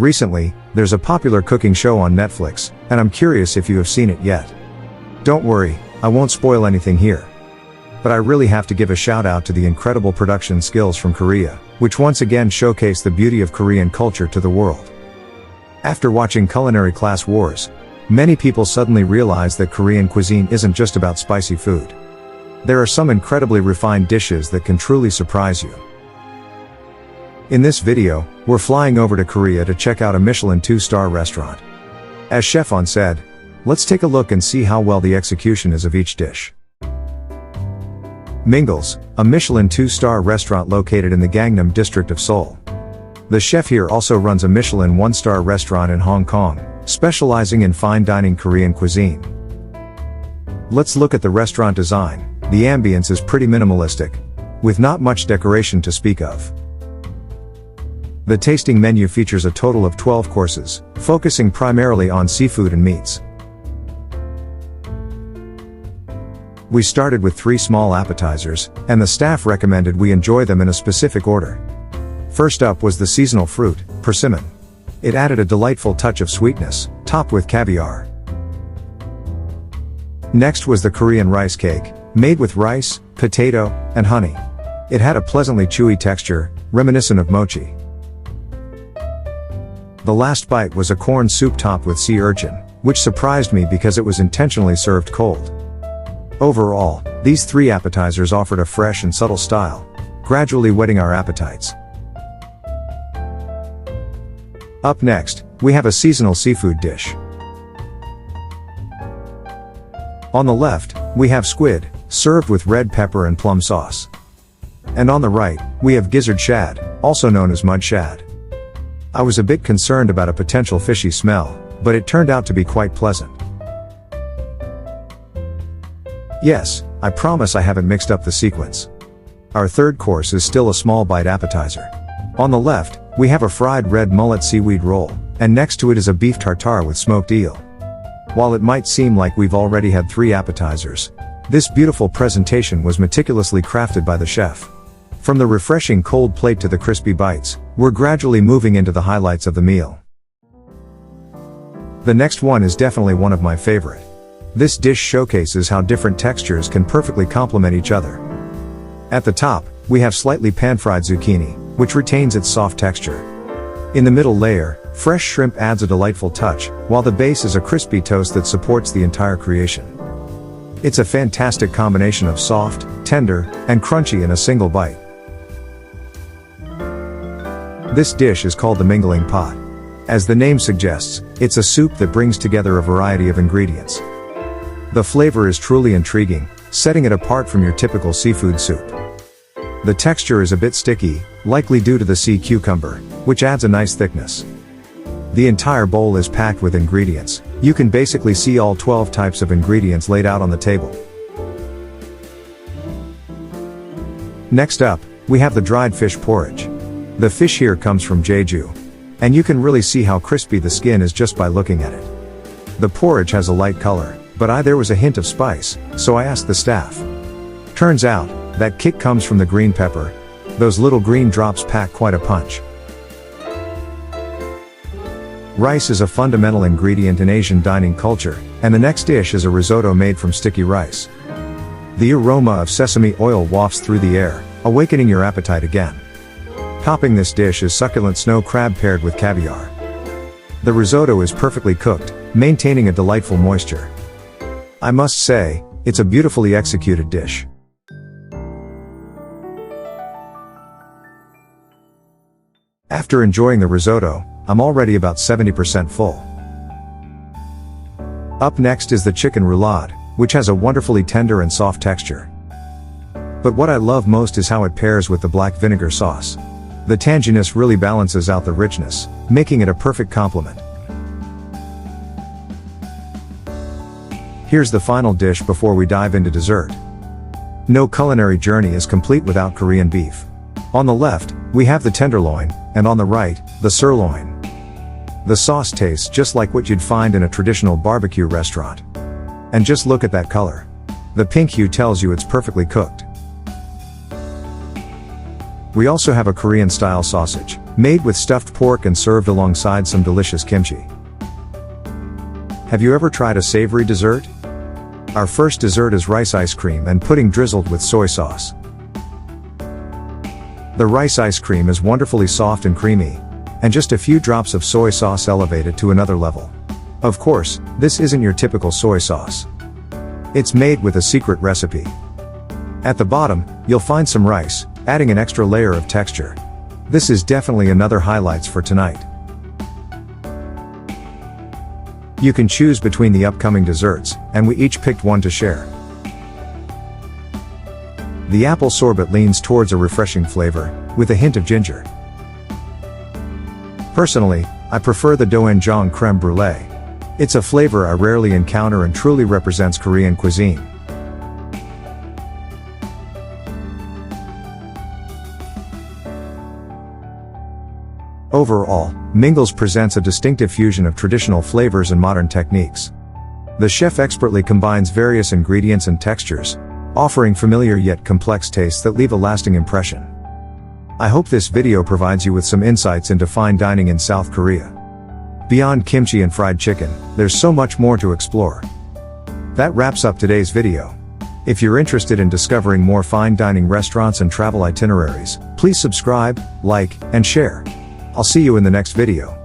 Recently, there's a popular cooking show on Netflix, and I'm curious if you have seen it yet. Don't worry, I won't spoil anything here. But I really have to give a shout out to the incredible production skills from Korea, which once again showcase the beauty of Korean culture to the world. After watching Culinary Class Wars, many people suddenly realize that Korean cuisine isn't just about spicy food. There are some incredibly refined dishes that can truly surprise you. In this video, we're flying over to Korea to check out a Michelin 2-star restaurant. As Chef Ahn said, let's take a look and see how well the execution is of each dish. Mingles, a Michelin 2-star restaurant located in the Gangnam district of Seoul. The chef here also runs a Michelin 1-star restaurant in Hong Kong, specializing in fine dining Korean cuisine. Let's look at the restaurant design. The ambience is pretty minimalistic, with not much decoration to speak of. The tasting menu features a total of 12 courses, focusing primarily on seafood and meats. We started with 3 small appetizers, and the staff recommended we enjoy them in a specific order. First up was the seasonal fruit, persimmon. It added a delightful touch of sweetness, topped with caviar. Next was the Korean rice cake, made with rice, potato, and honey. It had a pleasantly chewy texture, reminiscent of mochi. The last bite was a corn soup topped with sea urchin, which surprised me because it was intentionally served cold. Overall, these 3 appetizers offered a fresh and subtle style, gradually whetting our appetites. Up next, we have a seasonal seafood dish. On the left, we have squid, served with red pepper and plum sauce. And on the right, we have gizzard shad, also known as mud shad. I was a bit concerned about a potential fishy smell, but it turned out to be quite pleasant. Yes, I promise I haven't mixed up the sequence. Our third course is still a small bite appetizer. On the left, we have a fried red mullet seaweed roll, and next to it is a beef tartare with smoked eel. While it might seem like we've already had 3 appetizers, this beautiful presentation was meticulously crafted by the chef. From the refreshing cold plate to the crispy bites, we're gradually moving into the highlights of the meal. The next one is definitely one of my favorite. This dish showcases how different textures can perfectly complement each other. At the top, we have slightly pan-fried zucchini, which retains its soft texture. In the middle layer, fresh shrimp adds a delightful touch, while the base is a crispy toast that supports the entire creation. It's a fantastic combination of soft, tender, and crunchy in a single bite. This dish is called the mingling pot. As the name suggests, it's a soup that brings together a variety of ingredients. The flavor is truly intriguing, setting it apart from your typical seafood soup. The texture is a bit sticky, likely due to the sea cucumber, which adds a nice thickness. The entire bowl is packed with ingredients. You can basically see all 12 types of ingredients laid out on the table. Next up, we have the dried fish porridge. The fish here comes from Jeju, and you can really see how crispy the skin is just by looking at it. The porridge has a light color, but there was a hint of spice, so I asked the staff. Turns out, that kick comes from the green pepper. Those little green drops pack quite a punch. Rice is a fundamental ingredient in Asian dining culture, and the next dish is a risotto made from sticky rice. The aroma of sesame oil wafts through the air, awakening your appetite again. Topping this dish is succulent snow crab paired with caviar. The risotto is perfectly cooked, maintaining a delightful moisture. I must say, it's a beautifully executed dish. After enjoying the risotto, I'm already about 70% full. Up next is the chicken roulade, which has a wonderfully tender and soft texture. But what I love most is how it pairs with the black vinegar sauce. The tanginess really balances out the richness, making it a perfect complement. Here's the final dish before we dive into dessert. No culinary journey is complete without Korean beef. On the left, we have the tenderloin, and on the right, the sirloin. The sauce tastes just like what you'd find in a traditional barbecue restaurant. And just look at that color. The pink hue tells you it's perfectly cooked. We also have a Korean-style sausage, made with stuffed pork and served alongside some delicious kimchi. Have you ever tried a savory dessert? Our first dessert is rice ice cream and pudding drizzled with soy sauce. The rice ice cream is wonderfully soft and creamy, and just a few drops of soy sauce elevate it to another level. Of course, this isn't your typical soy sauce. It's made with a secret recipe. At the bottom, you'll find some rice, adding an extra layer of texture. This is definitely another highlights for tonight. You can choose between the upcoming desserts, and we each picked one to share. The apple sorbet leans towards a refreshing flavor, with a hint of ginger. Personally, I prefer the doenjang creme brulee. It's a flavor I rarely encounter and truly represents Korean cuisine. Overall, Mingles presents a distinctive fusion of traditional flavors and modern techniques. The chef expertly combines various ingredients and textures, offering familiar yet complex tastes that leave a lasting impression. I hope this video provides you with some insights into fine dining in South Korea. Beyond kimchi and fried chicken, there's so much more to explore. That wraps up today's video. If you're interested in discovering more fine dining restaurants and travel itineraries, please subscribe, like, and share. I'll see you in the next video.